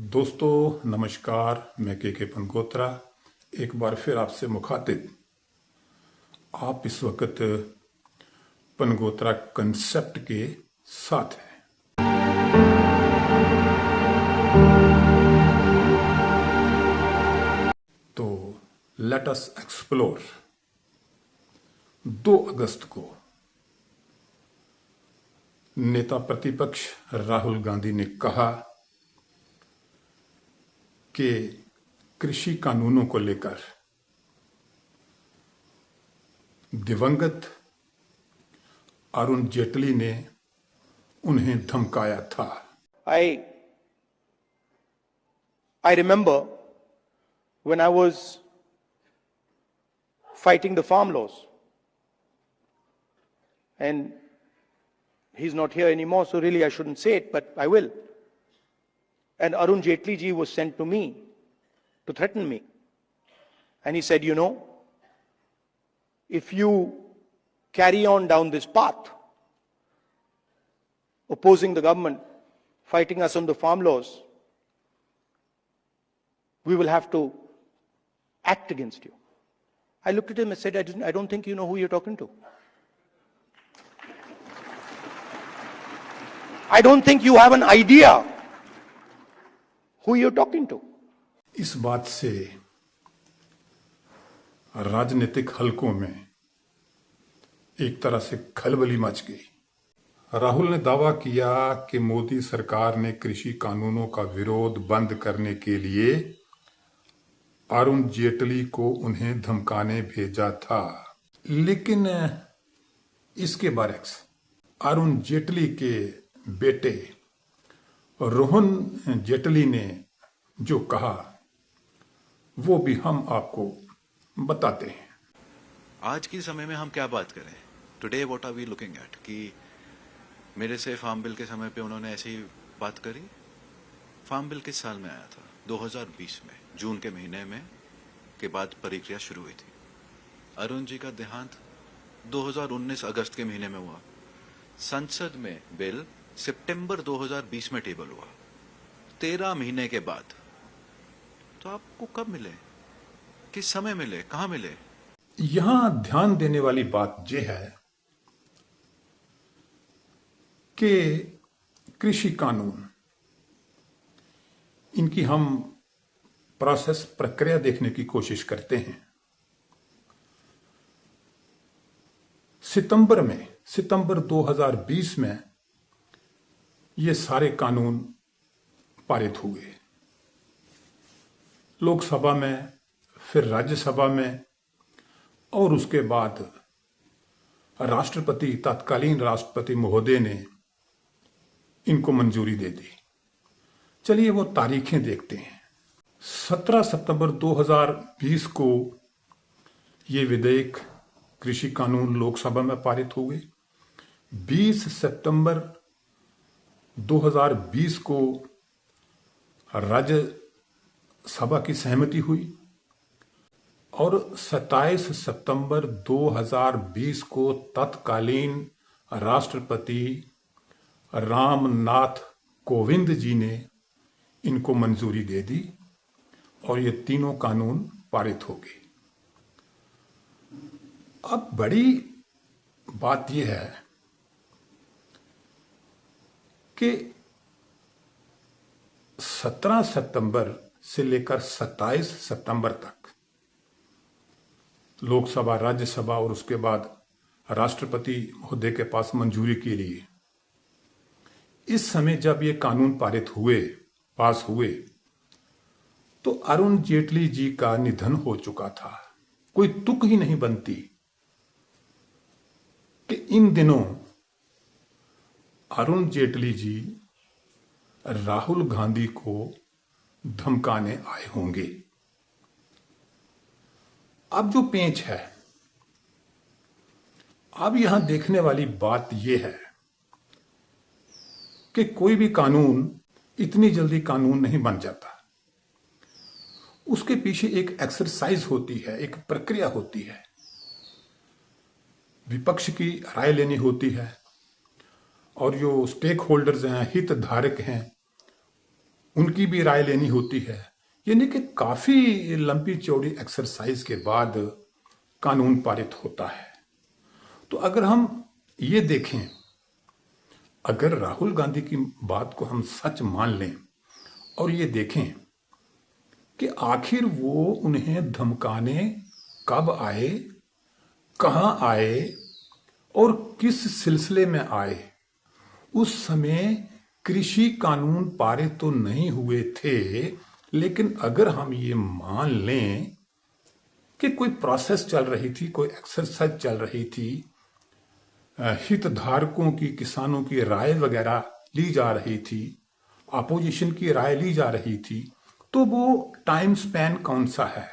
दोस्तों नमस्कार, मैं के पनगोत्रा एक बार फिर आपसे मुखातिब। आप इस वक्त पनगोत्रा कंसेप्ट के साथ हैं। तो लेट अस एक्सप्लोर। 2 अगस्त को नेता प्रतिपक्ष राहुल गांधी ने कहा कि कृषि कानूनों को लेकर दिवंगत अरुण जेटली ने उन्हें धमकाया था। I remember when I was fighting the farm laws, and he's not here anymore, so really I shouldn't say it, but I will. And Arun Jaitley ji was sent to me to threaten me. And he said, if you carry on down this path, opposing the government, fighting us on the farm laws, we will have to act against you. I looked at him and said, I don't think you know who you're talking to. I don't think you have an idea who you're talking to. इस बात से राजनीतिक हलकों में एक तरह से खलबली मच गई। राहुल ने दावा किया कि मोदी सरकार ने कृषि कानूनों का विरोध बंद करने के लिए अरुण जेटली को उन्हें धमकाने भेजा था। लेकिन इसके बरक्स अरुण जेटली के बेटे रोहन जेटली ने जो कहा वो भी हम आपको बताते हैं। आज के समय में हम क्या बात करें? Today what are we looking at? कि मेरे से फार्म बिल के समय पे उन्होंने ऐसी बात करी। फार्म बिल किस साल में आया था? 2020 में, जून के महीने में के बाद प्रक्रिया शुरू हुई थी। अरुण जी का देहांत 2019 अगस्त के महीने में हुआ। संसद में बिल सितंबर 2020 में टेबल हुआ। 13 महीने के बाद। तो आपको कब मिले, किस समय मिले, कहां मिले? यहां ध्यान देने वाली बात यह है कि कृषि कानून, इनकी हम प्रोसेस प्रक्रिया देखने की कोशिश करते हैं। सितंबर 2020 में ये सारे कानून पारित हुए। लोकसभा में, फिर राज्यसभा में, और उसके बाद राष्ट्रपति, तत्कालीन राष्ट्रपति महोदय ने इनको मंजूरी दे दी। चलिए वो तारीखें देखते हैं। 17 सितंबर 2020 को ये विधेयक कृषि कानून लोकसभा में पारित हुए। 20 सितंबर 2020 को राज्यसभा की सहमति हुई और 27 सितंबर 2020 को तत्कालीन राष्ट्रपति रामनाथ कोविंद जी ने इनको मंजूरी दे दी और ये तीनों कानून पारित हो गए। अब बड़ी बात यह है कि 17 सितंबर से लेकर 27 सितंबर तक लोकसभा, राज्यसभा और उसके बाद राष्ट्रपति महोदय के पास मंजूरी के लिए, इस समय जब ये कानून पास हुए तो अरुण जेटली जी का निधन हो चुका था। कोई तुक ही नहीं बनती कि इन दिनों अरुण जेटली जी राहुल गांधी को धमकाने आए होंगे। अब जो पेंच है, अब यहां देखने वाली बात यह है कि कोई भी कानून इतनी जल्दी कानून नहीं बन जाता। उसके पीछे एक एक्सरसाइज होती है, एक प्रक्रिया होती है। विपक्ष की राय लेनी होती है और जो स्टेक होल्डर्स हैं, हितधारक हैं, उनकी भी राय लेनी होती है। यानी कि काफी लंबी चौड़ी एक्सरसाइज के बाद कानून पारित होता है। तो अगर हम ये देखें, अगर राहुल गांधी की बात को हम सच मान लें और ये देखें कि आखिर वो उन्हें धमकाने कब आए, कहां आए और किस सिलसिले में आए। उस समय कृषि कानून पारित तो नहीं हुए थे, लेकिन अगर हम ये मान लें कि कोई प्रोसेस चल रही थी, कोई एक्सरसाइज चल रही थी, हितधारकों की, किसानों की राय वगैरह ली जा रही थी, अपोजिशन की राय ली जा रही थी, तो वो टाइम स्पैन कौन सा है?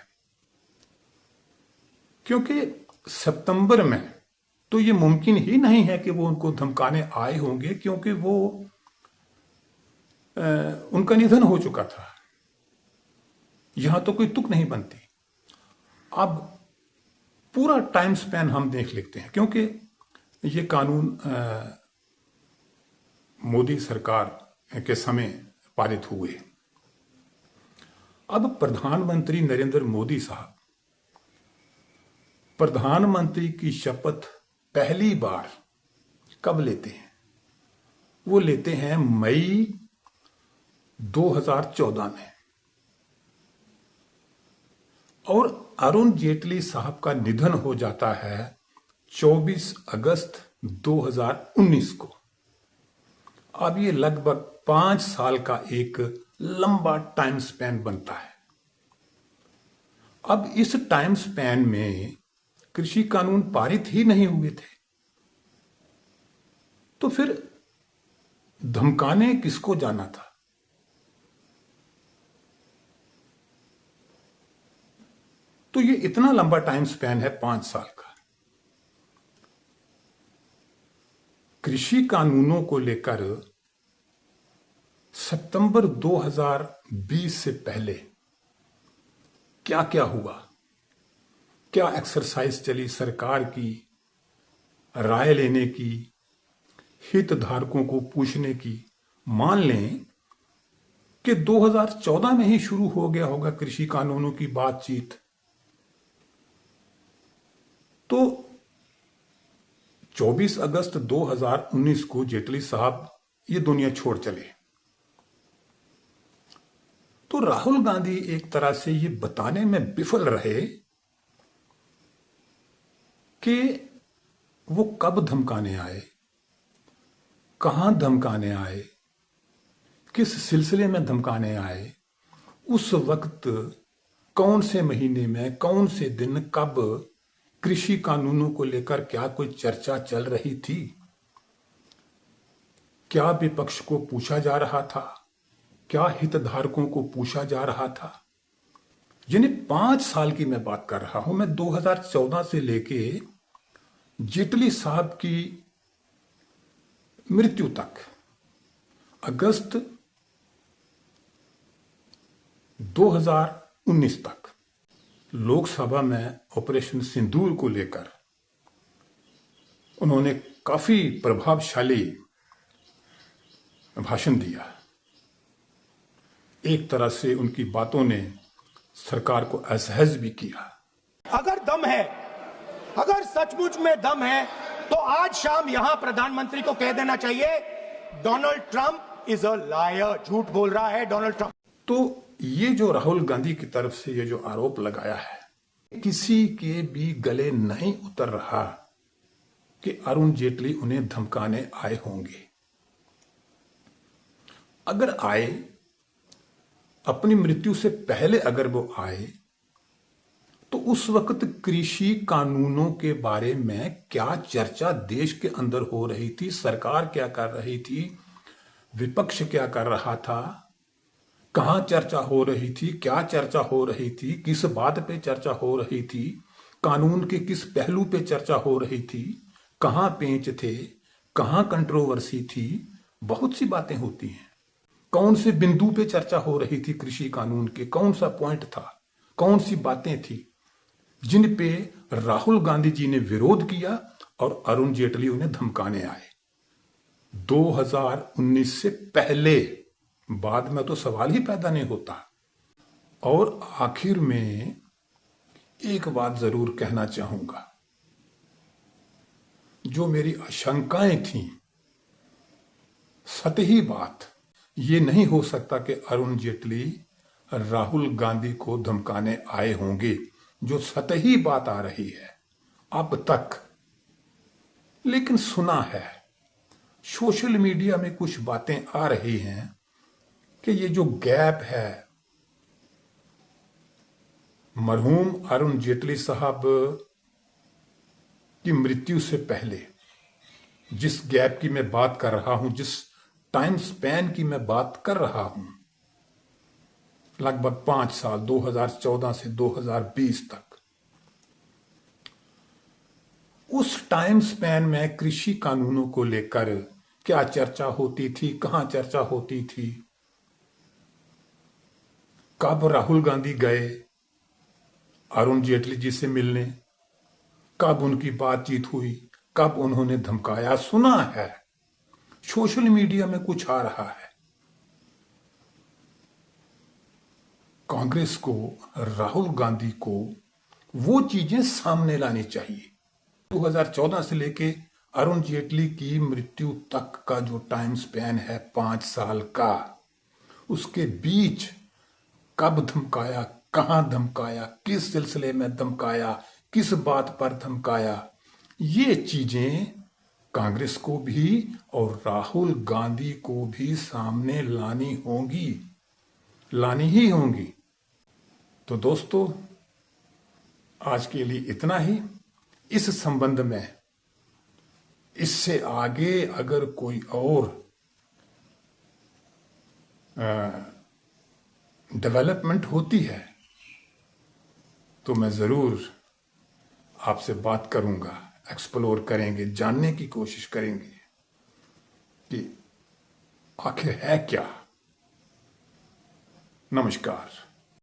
क्योंकि सितंबर में तो ये मुमकिन ही नहीं है कि वो उनको धमकाने आए होंगे, क्योंकि वो उनका निधन हो चुका था। यहां तो कोई तुक नहीं बनती। अब पूरा टाइम स्पैन हम देख लेते हैं, क्योंकि ये कानून मोदी सरकार के समय पारित हुए। अब प्रधानमंत्री नरेंद्र मोदी साहब प्रधानमंत्री की शपथ पहली बार कब लेते हैं? वो लेते हैं मई 2014 में, और अरुण जेटली साहब का निधन हो जाता है 24 अगस्त 2019 को। अब ये लगभग 5 साल का एक लंबा टाइम स्पैन बनता है। अब इस टाइम स्पैन में कृषि कानून पारित ही नहीं हुए थे, तो फिर धमकाने किसको जाना था? तो ये इतना लंबा टाइम स्पैन है 5 साल का। कृषि कानूनों को लेकर सितंबर 2020 से पहले क्या क्या हुआ, क्या एक्सरसाइज चली सरकार की, राय लेने की, हितधारकों को पूछने की। मान लें कि 2014 में ही शुरू हो गया होगा कृषि कानूनों की बातचीत, तो 24 अगस्त 2019 को जेटली साहब ये दुनिया छोड़ चले। तो राहुल गांधी एक तरह से ये बताने में विफल रहे कि वो कब धमकाने आए, कहां धमकाने आए, किस सिलसिले में धमकाने आए, उस वक्त कौन से महीने में, कौन से दिन, कब कृषि कानूनों को लेकर क्या कोई चर्चा चल रही थी, क्या विपक्ष को पूछा जा रहा था, क्या हितधारकों को पूछा जा रहा था। यानी 5 साल की मैं बात कर रहा हूं, मैं 2014 से लेके जेटली साहब की मृत्यु तक, अगस्त 2019 तक लोकसभा में ऑपरेशन सिंदूर को लेकर उन्होंने काफी प्रभावशाली भाषण दिया। एक तरह से उनकी बातों ने सरकार को असहज भी किया। अगर दम है, अगर सचमुच में दम है, तो आज शाम यहां प्रधानमंत्री को कह देना चाहिए Donald Trump is a liar, झूठ बोल रहा है डोनाल्ड ट्रंप। तो ये जो राहुल गांधी की तरफ से ये जो आरोप लगाया है, किसी के भी गले नहीं उतर रहा कि अरुण जेटली उन्हें धमकाने आए होंगे। अगर आए, अपनी मृत्यु से पहले अगर वो आए, तो उस वक्त कृषि कानूनों के बारे में क्या चर्चा देश के अंदर हो रही थी, सरकार क्या कर रही थी, विपक्ष क्या कर रहा था, कहां चर्चा हो रही थी, क्या चर्चा हो रही थी, किस बात पे चर्चा हो रही थी, कानून के किस पहलू पे चर्चा हो रही थी, कहां पेंच थे, कहां कंट्रोवर्सी थी। बहुत सी बातें होती हैं। कौन से बिंदु पे चर्चा हो रही थी कृषि कानून के, कौन सा पॉइंट था, कौन सी बातें थी जिन पे राहुल गांधी जी ने विरोध किया और अरुण जेटली उन्हें धमकाने आए। 2019 से पहले बाद में तो सवाल ही पैदा नहीं होता। और आखिर में एक बात जरूर कहना चाहूंगा, जो मेरी आशंकाएं थीं, सतही बात, ये नहीं हो सकता कि अरुण जेटली राहुल गांधी को धमकाने आए होंगे, जो सतही बात आ रही है अब तक। लेकिन सुना है, सोशल मीडिया में कुछ बातें आ रही हैं कि ये जो गैप है मरहूम अरुण जेटली साहब की मृत्यु से पहले, जिस गैप की मैं बात कर रहा हूं, जिस टाइम स्पैन की मैं बात कर रहा हूं, लगभग 5 साल, 2014 से 2020 तक, उस टाइम स्पैन में कृषि कानूनों को लेकर क्या चर्चा होती थी, कहां चर्चा होती थी, कब राहुल गांधी गए अरुण जेटली जी से मिलने, कब उनकी बातचीत हुई, कब उन्होंने धमकाया, सुना है। सोशल मीडिया में कुछ आ रहा है। कांग्रेस को, राहुल गांधी को वो चीजें सामने लानी चाहिए। 2014 से लेके अरुण जेटली की मृत्यु तक का जो टाइम स्पैन है 5 साल का, उसके बीच कब धमकाया, कहां धमकाया, किस सिलसिले में धमकाया, किस बात पर धमकाया, ये चीजें कांग्रेस को भी और राहुल गांधी को भी सामने लानी होंगी, लानी ही होंगी। तो दोस्तों, आज के लिए इतना ही। इस संबंध में इससे आगे अगर कोई और डेवलपमेंट होती है तो मैं जरूर आपसे बात करूंगा, एक्सप्लोर करेंगे, जानने की कोशिश करेंगे कि आखिर है क्या। नमस्कार।